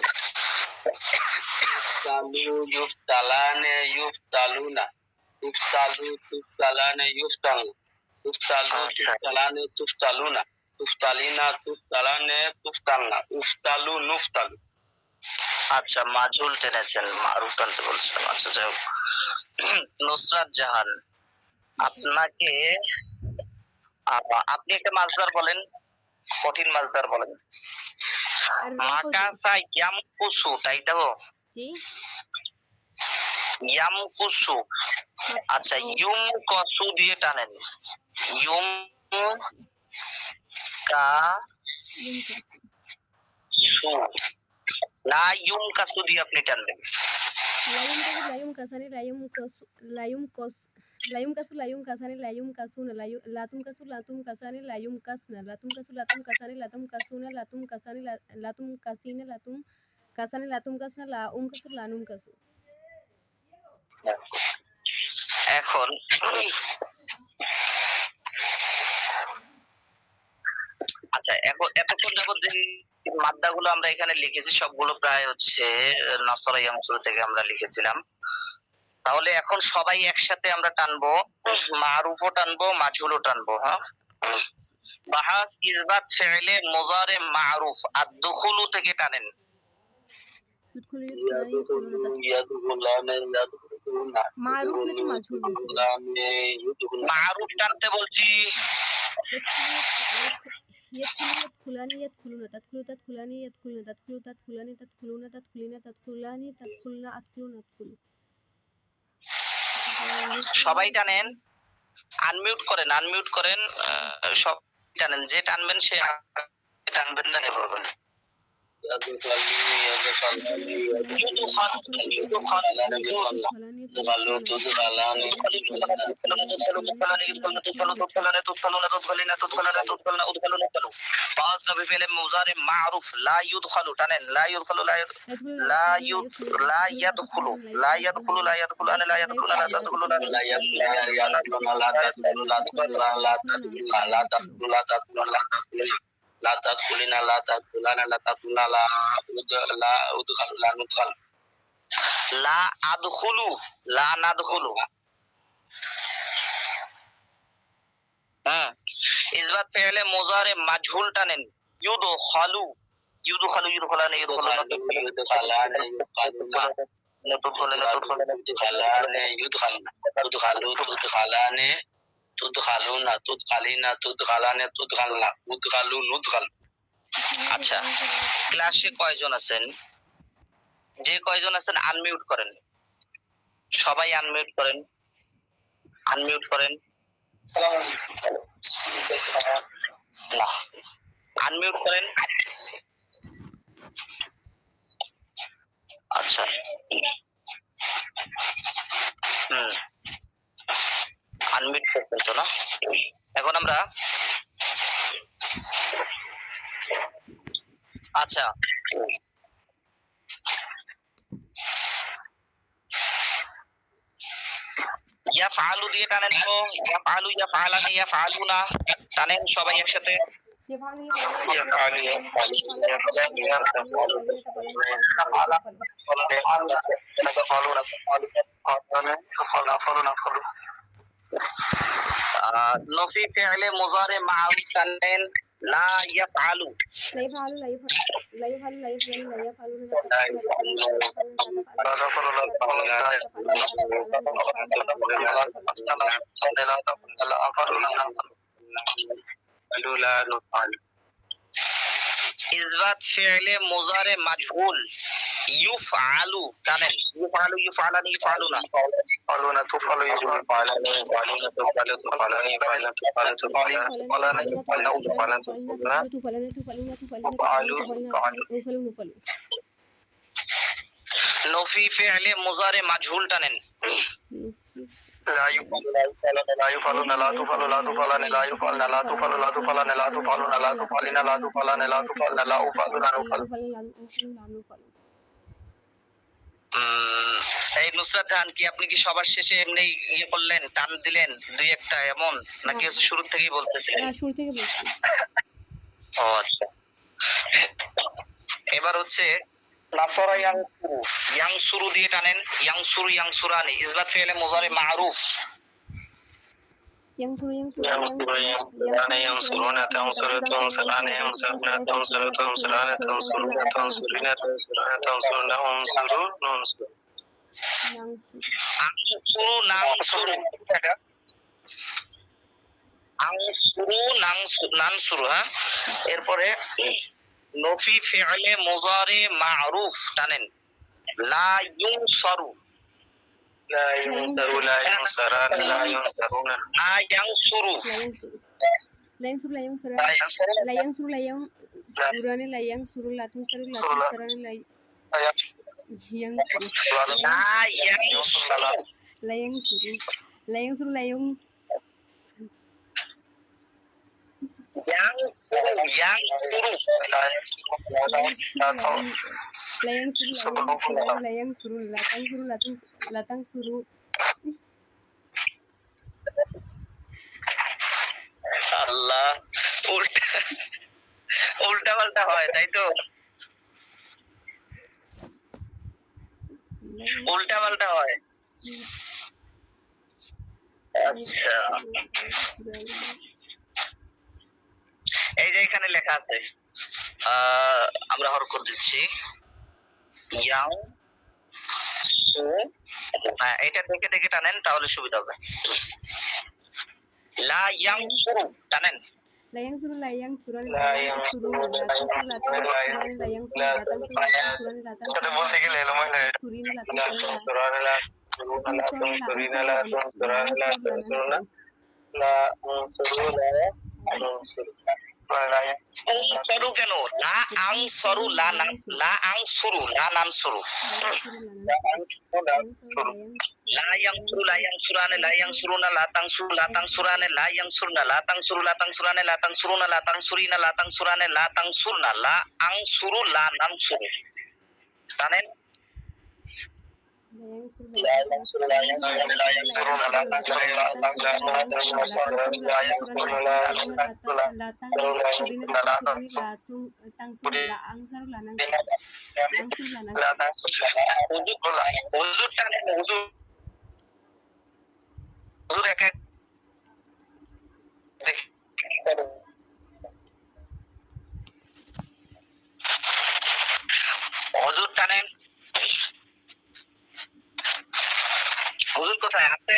ইফতালু ইফতালানে ইফতালুনা তুফতালু তুফতালানে ইফতালু তুফতালু তুফতালানে তুফতালুনা তুফতালিনা তুফতালানে তুফতালনা উফতালু নুফতালু। আচ্ছা মাজহুল টেনেছেন, মারুফ টানতে বলছিলাম। আচ্ছা যাই হোক, নুসরাত জাহান আপনাকে আপনি একটা মাজদার বলেন, কঠিন মাজদার বলেন। মাকাসা ইয়ামকুসু তাই তো? জি ইয়ামকুসু। আচ্ছা ইউমকাসু দিয়ে টানেন, ইউম কা সু না ইউমকাসু দিয়ে আপনি টানবেন। লায়ুম কাসানি লায়ুম কাসু লায়ুম কস লায়ুম কাসু লায়ুম কাসানি লায়ুম কাসুনা লাতুম কাসু লাতুম কাসানি লায়ুম কাসনা লাতুম কাসু লাতুম কাসানি লাতুম কাসুনা লাতুম কাসানি লাতুম কাসিনা লাতুম কাসানি লাতুম কাসনা লাউম কাসু লানুম কাসু। এখন আচ্ছা এখন এতক্ষণ যাবত যে মাদ্দাগুলো আমরা এখানে লিখেছি সবগুলো প্রায় হচ্ছে নসরা ইয়ামসুর থেকে আমরা লিখেছিলাম। তাহলে এখন সবাই একসাথে আমরা টানবো, মারুফও টানবো মাজহুলও টানবো। হ্যাঁ বাহাস ইসবাত ফি'লে মুজারে মারুফ আদ-দুখুলু থেকে টানেন। মারুফ টানতে বলছি। يدخلان يدخلون تدخل تدخلان يدخلون تدخل تدخلان تدخلون تدخلين تدخلان تدخلن أدخلون أدخل। সবাই টানেন, আনমিউট করেন সব টানেন, যে টানবেন সে টানবেন না বলবেন। মারুফ লা ইউদখালু টানেন, লা ইউদখালু লা ইয়াদখুলু লা ইয়াদখুলু লা ইয়াদখুলানা লা ইয়াদখুলুনা লা তাদখুলুনা লা ইয়াদখুলুনা লা তাদখুলুনা লা তাদখুলুনা লা তাদখুলুনা লা তাদখুলুনা লা তাদখুলুনা লা তাদখুলিনা লা তাদখুলানা লা তাদখুলুনা লা উদখালু লা নুদখাল লা আদখুলু লা নাদখুলু। ইসবাত ফি'লে মুজারে মাজহুল টানেন, ইউদখালু ইউদখালু ইউদখালানা ইউদখালানা ইউদখালানা ইউদখালানা ইউদখালু তুদখালানে তুদখালুনা তুদখালিনা তুদখালানে তুদখালনা উদখালু নুদখাল। আচ্ছা ক্লাসে কয়জন আছেন? যে কয়জন আছেন আনমিউট করেন, সবাই আনমিউট করেন। আনমিউট করেন। না, আনমিউট করেন। আচ্ছা, আনমিউট করছেন তো না? এখন আমরা আচ্ছা ইয়াফআলু দিয়ে টানেন তো, ইয়াফআলু, ইয়াফআলানি, ইয়াফআলুনা, টানেন সবাই একসাথে। নফি ফি'লে মুযারি মা'রুফ টানেন, লা ইয়াফআলু। لا يفعل لا يفعل لا يفعل لا يفعل لا يفعلون لا نفعل। ইসবাত ফি'লে মুযারি মাজহুল ইউফআলু টানেন, ইউফআলু, ইউফআলানি, ইউফআলুনা, ইউফআলুনা, তুফআলু, ইউফআলানি, ইউফআলুনা, তুফআলু, তুফআলানি, ইউফআলুনা, তুফআলু, তুফআলানি, তুফআলানি, তুফআলানি, তুফআলানি। নফি ফি'লে মুযারি মাজহুল টানেন, لا يفعل لا يفعلون لا تفعل لا تفعلن لا يفعلن لا تفعل لا تفعلن لا تفعلون لا تفعلن لا تفعلن لا تفعلن لا أفعل لا أفعل। এই নুসরাত খান, কি আপনি কি সবার শেষে এমনি ইয়ে করলেন, টান দিলেন দুই একটা এমন, নাকি হচ্ছে শুরু থেকেই বলতেছেন? শুরু থেকে বলছি। ও আচ্ছা, এবার হচ্ছে নাসরা ইয়ানসুরু, ইয়ানসুরু দিয়ে টানেন, ইয়ানসুরু, ইয়ানসুরানি, ইসবাত ফি'লে মুযারি মা'রুফ। ينصر ينصرون ينصرون تنصر تنصران ينصرون تنصر تنصران تنصرون تنصرين تنصرون تنصرون انصروا ننصر আনসুরু নানসুরু, আনসুরু নানসুরু। হ্যাঁ, এরপরে নফি ফি'লে মুযারি মা'রুফ টানেন, লা ইউনসারু, لا ينصر لا ينصران لا ينصرون لا ينصروا لا ينصر لا ينصر لا ينصر لا ينصر لا ينصران لا ينصر لا تنصر لا تنصران لا ينصر لا ينصر لا ينصر لا ينصر لا تنصروا আল্লাহ, উল্টা উল্টা পাল্টা হয় তাই তো, উল্টা পাল্টা হয়। আচ্ছা, এই যে এখানে লেখা আছে, আমরা হরকত দিচ্ছি ইয়াং, হ্যাঁ এটা দেখে দেখে টানেন তাহলে সুবিধা হবে। লা ইয়ানসুরু টানেন, لا ينصر لا ينصر لا ينصر لا تنصر لا تنصر لا ينصر لا تنصر لا تنصر لا تنصر বলতে গেলে এলোমেলো হয়ে لا تنصر لا تنصرون لا تنصرون لا تنصرون لا تنصرون لا تنصرون আনসরু কেন, লা আনসরু, লা আনসুরু, লা নানসুরু, লা ইয়ানসুরু লা ইয়ানসুরানে লা ইয়ানসুরুনা লা তানসুরু লা তানসুরানে লা ইয়ানসুরনা লা তানসুরু লা তানসুরানে লা তানসুরুনা লা তানসুরিনা লা তানসুরানে লা তানসুরনা লা আনসুরু লা নানসুরু টানেন, لا ينصر لا ينصر لا ينصرون لا تنصرون لا تنصرون لا ينصرون لا تنصرون لا تنصرون لا ينصرون لا تنصرون لا أنصر لا ننصر لا تنصر হুজুর টানেন, হুজুর এক এক হুজুর টানেন, হুজুর কোথায় আছে,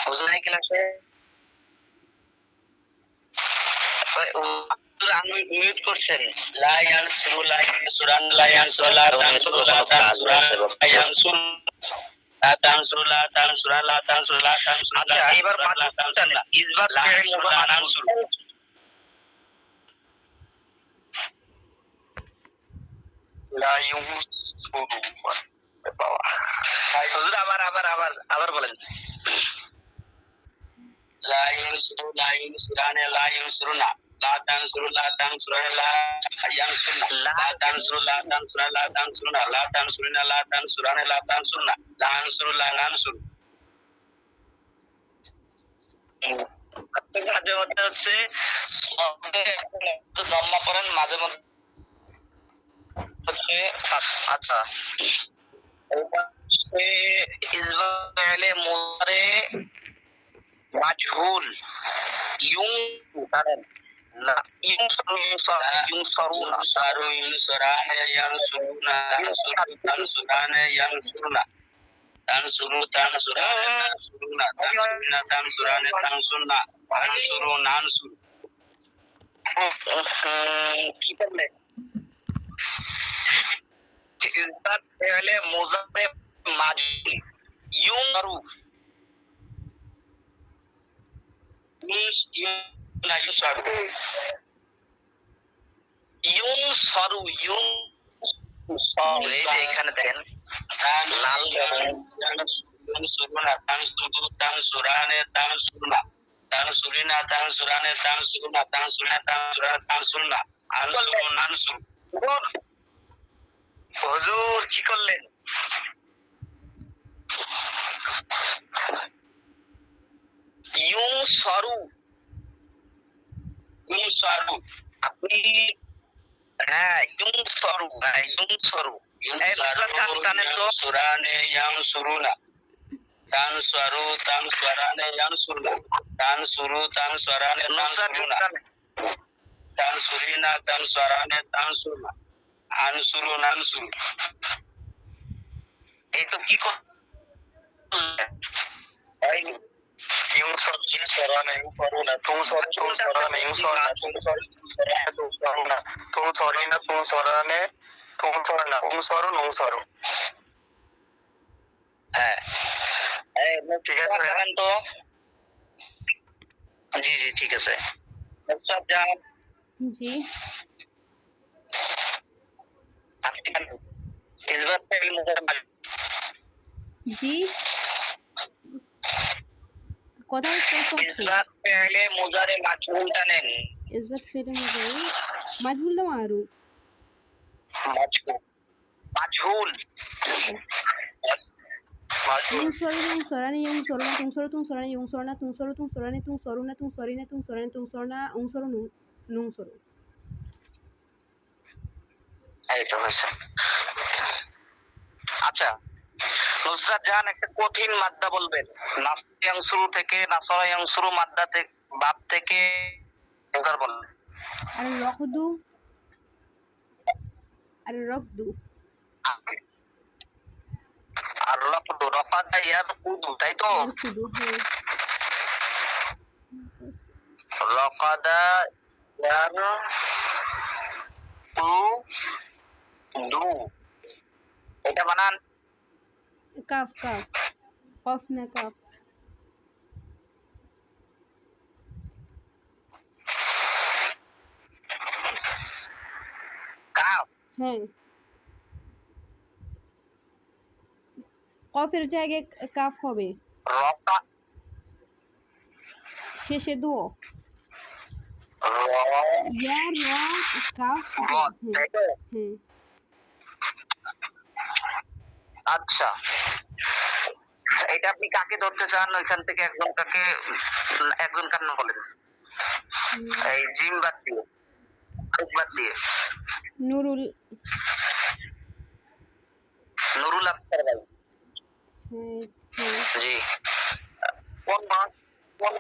হুজুর নাই ক্লাসে, আমি মিউট করছেন। লা ইয়ানসুরু লা ইয়ানসুরান লা ইয়ানসুরু লা তানসুরু লা তানসুরান লা ইয়ানসুর লা তানসুরু লা তানসুরা লা তানসুরু লা তানসুরা। আচ্ছা এবার মাঝখানে ইসবাত ফেল লা নানসুর। লা ইউনসুরু। বাবা হুজুর আবার বলেন। লা ইউনসুরু লা ইউনসুরানে লা ইউনসুরুনা লা তানসুরু লা তানসুরানে লা ইয়ানসুরনা লা তানসুরু লা তানসুরা লা তানসুরুনা লা তানসুরিনা লা তানসুরানে লা তানসুরনা লা আনসুরু লা নানসুরু। মাঝে মধ্যে হচ্ছে জম্মা করেন, মাঝে মধ্যে হচ্ছে আচ্ছা ইসবাত মুজারে মাজহুল ইউং জানেন না ইউনসরানে ইয়ানসুরুনা তানসুরানে ইয়ানসুরুনা তানসুরু তানসুরানে তানসুরুনা তানসুরিনা তানসুরানে তানসুরনা আনসুরু নানসুরু। কি বললেন? ইসবাত ফেলে মুজারে মাজহুল ইউনসরু এখানে দেখেন লাল তানসুরানে তানসুরনা তানসুরিনা তানসুরানে তানসুরনা তানসুরিনা তানসুরানে তানসুরনা আনসুরু নানসুরু। হুজুর কি করলেন? ইউনসরু ইউনসরু আপনি হ্যাঁ ইউনসরু ইউনসরু সুরানে ইয়ানসুরুনা তানসুরু তানসুরানে ইয়ানসুরুনা তানসুরু তানসুরানে তানসুরুনা তানসুরিনা তানসুরানে তানসুরনা আনসুরু নানসুরু। এই তো কি করলেন? ইউনসরানে ইউনসরুনা তুনসরানে ইউনসরুনা তুনসরানা তুনসরিনা তুনসরানে তুনসরনা উনসরু নুনসরু। হ্যাঁ ঠিক আছে দেখেন তো। জি জি ঠিক আছে। সব জান জি ইসবাত ফেল মুজারে জি কথা স্পষ্ট হচ্ছে। ইসবাত ফেলে মুজারে মাজহুলটা নেন। ইসবাত ফেলে মুজারে মাজহুলটা মারুফ মাজহুল ينصرون ينصران ينصرون تنصر تنصران ينصرون تنصر تنصران تنصرون تنصرين تنصران تنصرنا انصر ننصر। আচ্ছা নুসরাত জাহান একটা কঠিন মাদ্দা বলবেন। নাসিয়াংসুরু থেকে নাসরায়াংসুরু মাদ্দা থেকে বাপ থেকে এবার বলবেন। الرقد الرقد আর রকদু রকাদা ইয়ারকুদু তাই তো? يركض রকাদা ইয়ারকুদু এটা বানান كاف كاف قفنا كاف কাফ হ্যাঁ কফের জায়গায় কাফ হবে রকা শেষে দো ইয়া র কাফ হ্যাঁ। আচ্ছা এটা আপনি কাকে ধরতে চান? ওইখান থেকে একজন কার নাম বলেন। এই জিম বাদ দিয়ে বাদ দিয়ে নুরুল নুরুল আক্তার ভাই। জি কোন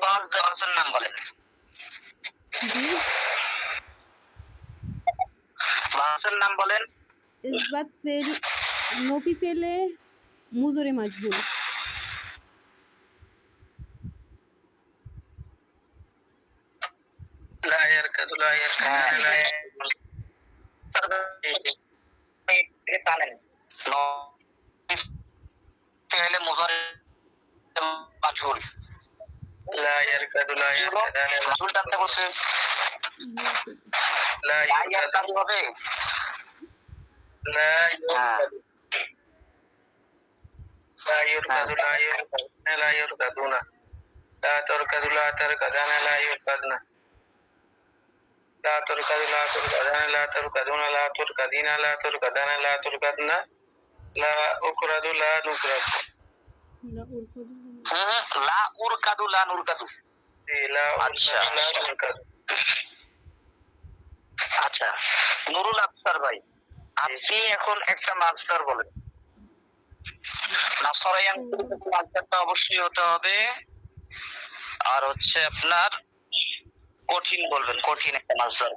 বাস দেওয়ার নাম বলেন। জি বাসের নাম বলেন। ইসবাত ফেল নফি ফেলে মুজরে মাজহুল لا يركض لا يركض لا يركض কাদুলা মাসুল টানতে বলছে লা ইউরকাদু হবে লা ইউরকাদু لا يركض لا يركض لا يركضون لا تركض لا تركضان لا يركضن لا تركض لا تركضان لا تركضون لا تركضين لا تركضان لا تركضن لا أكرد لا نكرد لا أركض لا نركض لا أركض لا نركض আচ্ছা নুরুল আফসার ভাই আপনি এখন একটা মাস্টার বলেন নাসরায়ান মাস্টারটা অবশ্যই হতে হবে আর হচ্ছে আপনার কঠিন বলবেন কঠিন একটা মাসদার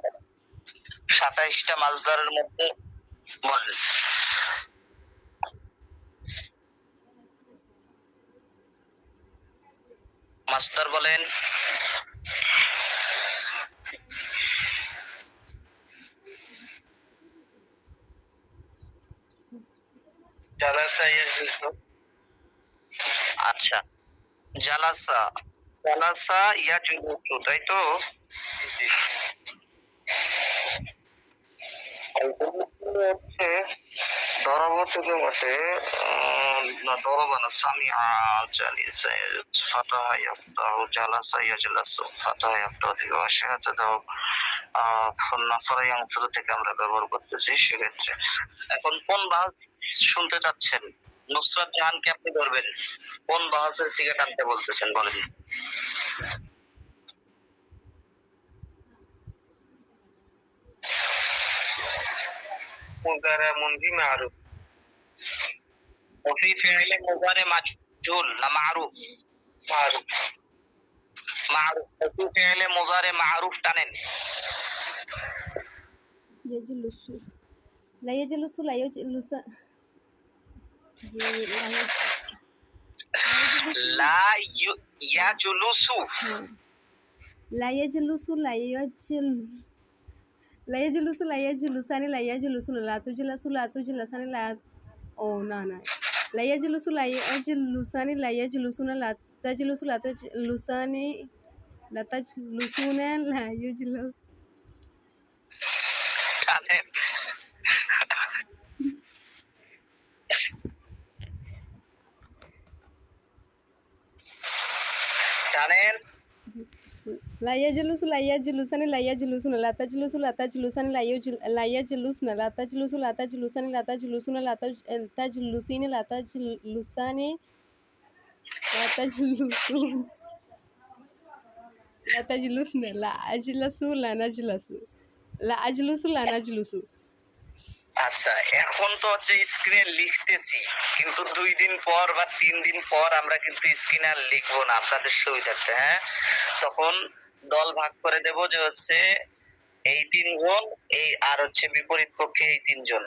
27টা মাসদারের মধ্যে বলবেন মাস্টার বলেন জালাসা ইয়াজলিসু আচ্ছা জালাসা জালাসা ইয়াজলিসু তাই তো হচ্ছে ضربة كلمته ضربنا سمع جالسا فتح يفتح جلس يجلس فتح يفتح থেকে অসীমত দাও নাসর ইয়ানসুর থেকে আমরা ব্যবহার করতেছি সেক্ষেত্রে এখন কোন বাহাস শুনতে চাচ্ছেন নুসরাত জাহানকে আপনি ধরবেন কোন বাহাসের সিগা টানতে বলতেছেন বলেন مضارع منفي معروف وفي فعل مضارع مجهول لا معروف معروف معروف وفي فعل مضارع معروف টানেন يجلس لا يجلس لا يجلس لا يجلس لا يجلس لا يجل لا يجلس لا يجلسان لا يجلسون لا تجلس لا تجلسان لا او না لا يجلس لا يجلسان لا يجلسون لا تجلس لا تجلسان لا تجلسون لا يجلس টানেন টানেন لا يجلس لا يجلسان لا يجلسون لا تجلس لا تجلسان لا يجلسن لا تجلس لا تجلسان لا تجلسون لا تجلسين لا تجلسان لا تجلسون لا تجلسن لا أجلس لا نجلس لا أجلس لا نجلس আচ্ছা এখন তো হচ্ছে স্ক্রিনে লিখতেছি কিন্তু 2 দিন পর বা 3 দিন পর আমরা কিন্তু স্ক্রিনে আর লিখবো না আপনাদের সুবিধার্থে হ্যাঁ তখন দল ভাগ করে দেব যে হচ্ছে এই 3 জন এই আর হচ্ছে বিপরীত পক্ষে এই 3 জন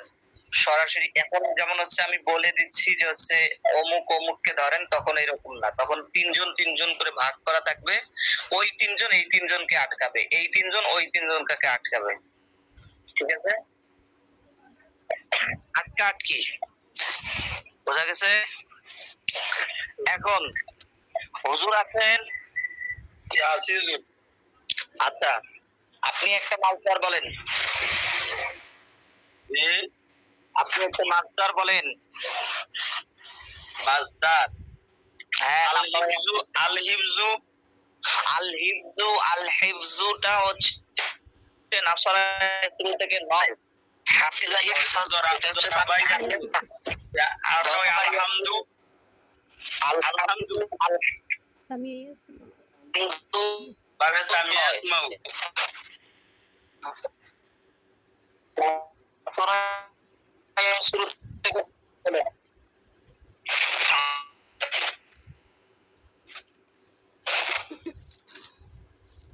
সরাসরি এখন যেমন হচ্ছে আমি বলে দিচ্ছি যে হচ্ছে অমুক অমুককে ধরেন তখন এরকম না তখন 3 জন করে ভাগ করা থাকবে ওই 3 জন এই 3 জনকে আটকাবে এই 3 জন ওই 3 জনকে আটকাবে ঠিক আছে আটকি বোঝা গেছে এখন হুজুর আছেন আচ্ছা আপনি একটা মাসদার বলেন আপনি একটা মাসদার বলেন মাসদার হ্যাঁ আল হিফজুটা হচ্ছে নাসরা শুরু থেকে নয় হাফিজা ইহফাজরা হচ্ছে সবাই জানেন আর আলহামদু সামিয়া বাবা সামিয়া আসমাউ শুরু থেকে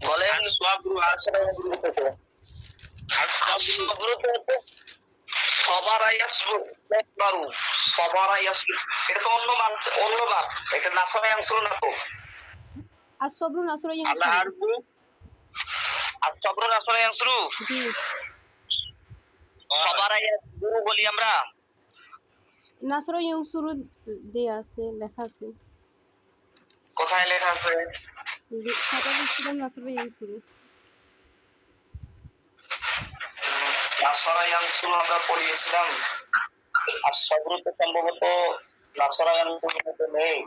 বলেন সবরু আসরাবরু থেকে আসরাবরু থেকে সবারা ইয়াসবু মারু সবারা ইয়াসবু এটা তো অন্য বার এটা নাসরা ইয়ানসুর না তো الصبر نصر ينصر الحرب الصبر نصر ينصر জি সবারা ইয়াসবু বলি আমরা নাসর ইউসুর দেয়া আছে লেখা আছে কোথায় লেখা আছে খাতা দিচ্ছিলাম নাসর ভাই ইয়ানসুরু। নাসরা ইয়ানসুরু আমরা পড়িয়েছিলাম, আর সবরূপে সম্ভবত নাসরা ইয়ানসুরু মধ্যে নেই।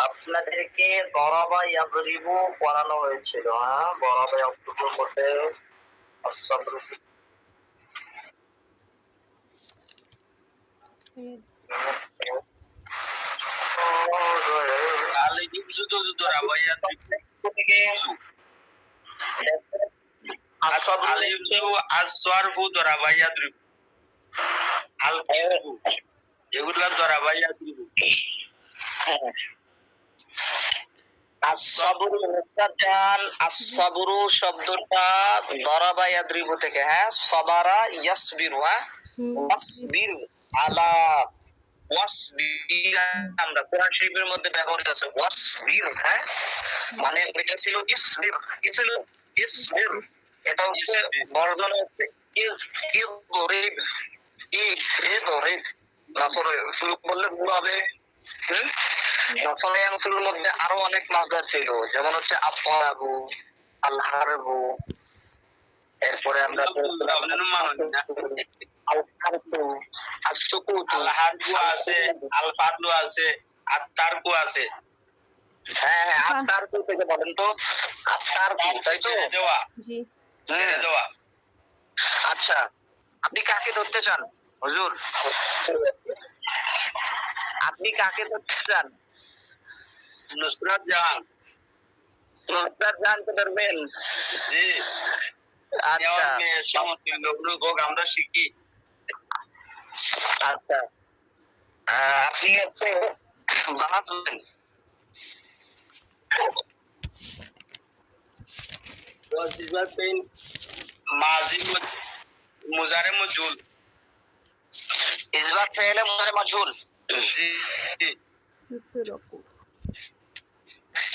আপনাদেরকে দরাবা ইয়াদরিবু পড়ানো হয়েছিল, হ্যাঁ, দরাবা ইয়াদরিবুর মধ্যে এগুলা দরাবা ইয়াদরিবু। আসসাবরু শব্দটা দরাবা ইয়াদরিবু থেকে, হ্যাঁ, সবারা ইয়াসবিরু, হ্যাঁ, ওয়াসবির আলা ওয়াসবির, আমরা কোরআন শরীফের মধ্যে ব্যবহৃত আছে ওয়াসবির, হ্যাঁ, মানে এটা ছিল ইসবির, কি ছিল ইসবির, এটা হচ্ছে বর্জন হচ্ছে ইসবির, ইসবির তারপরে বললে ভুল হবে। নাসরায়ানসুর মধ্যে আরো অনেক মাসদার ছিল, যেমন হচ্ছে আফআবু, আল-হারবু, এরপরে আমরা আল-হারবু, আস-সুকুতু, আল-হারবু আছে, আল-ফাদলু আছে, আত-তারকু আছে। হ্যাঁ হ্যাঁ, আত-তারকু থেকে বলেন তো, আত-তারকু, তাই তো? দেওয়া, জি, দেওয়া। আচ্ছা, আপনি কাকে ধরতে চান হুজুর? আপনি কাকে ধরতে চান? নুসরাত জাহান। নুসরাত জাহানকে ধরবেন? জি। আচ্ছা, আমরা শিখি। আচ্ছা, আপনি হচ্ছে বানাত বলেন। মাজি মুজারে মজুল, ইসবাত ফেলে মুজারে মজহুল। জি,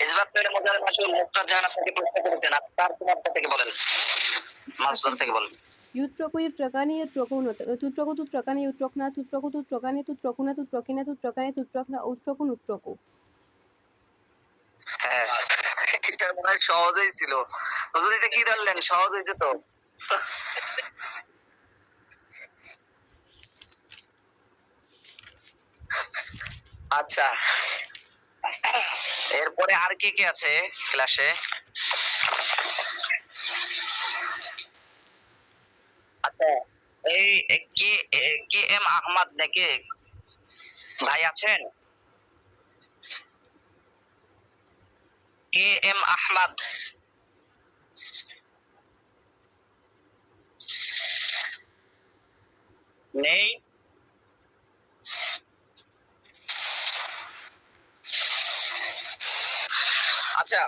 ইসবাত ফেলে মুজারে মজহুল। মুক্তার জাহান আপনাকে প্রশ্ন করেছেন, তার তোমারটা থেকে বলেন, মাসদার থেকে বলেন। Yutroku yutrakani yutrokuna tutroku tutrakani yutrokna tutroku tutrakani tutrokuna tutrokina tutrakani tutrokna utrakun utroku। হ্যাঁ, এটা মনে হয় সহজই ছিল হুজুর, এটা কি ধরলেন? সহজ হয়েছে তো। আচ্ছা, এরপরে আর কি কি আছে ক্লাসে? আচ্ছা, এই কে এম আহমদ নাকি ভাই আছেন? কে এম আহমদ নেই? আচ্ছা,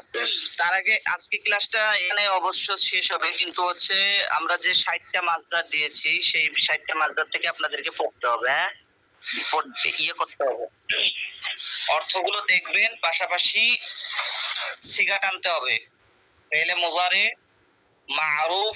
তার আগে আজকে ক্লাসটা এখানে অবশ্য শেষ হবে, কিন্তু হচ্ছে আমরা যে 60টা মাসদার দিয়েছি সেই 60টা মাসদার থেকে আপনাদেরকে পড়তে হবে, হ্যাঁ, ইয়ে করতে হবে, অর্থগুলো দেখবেন, পাশাপাশি সিগা টানতে হবে। ফেলে মুজারে, মারুফ,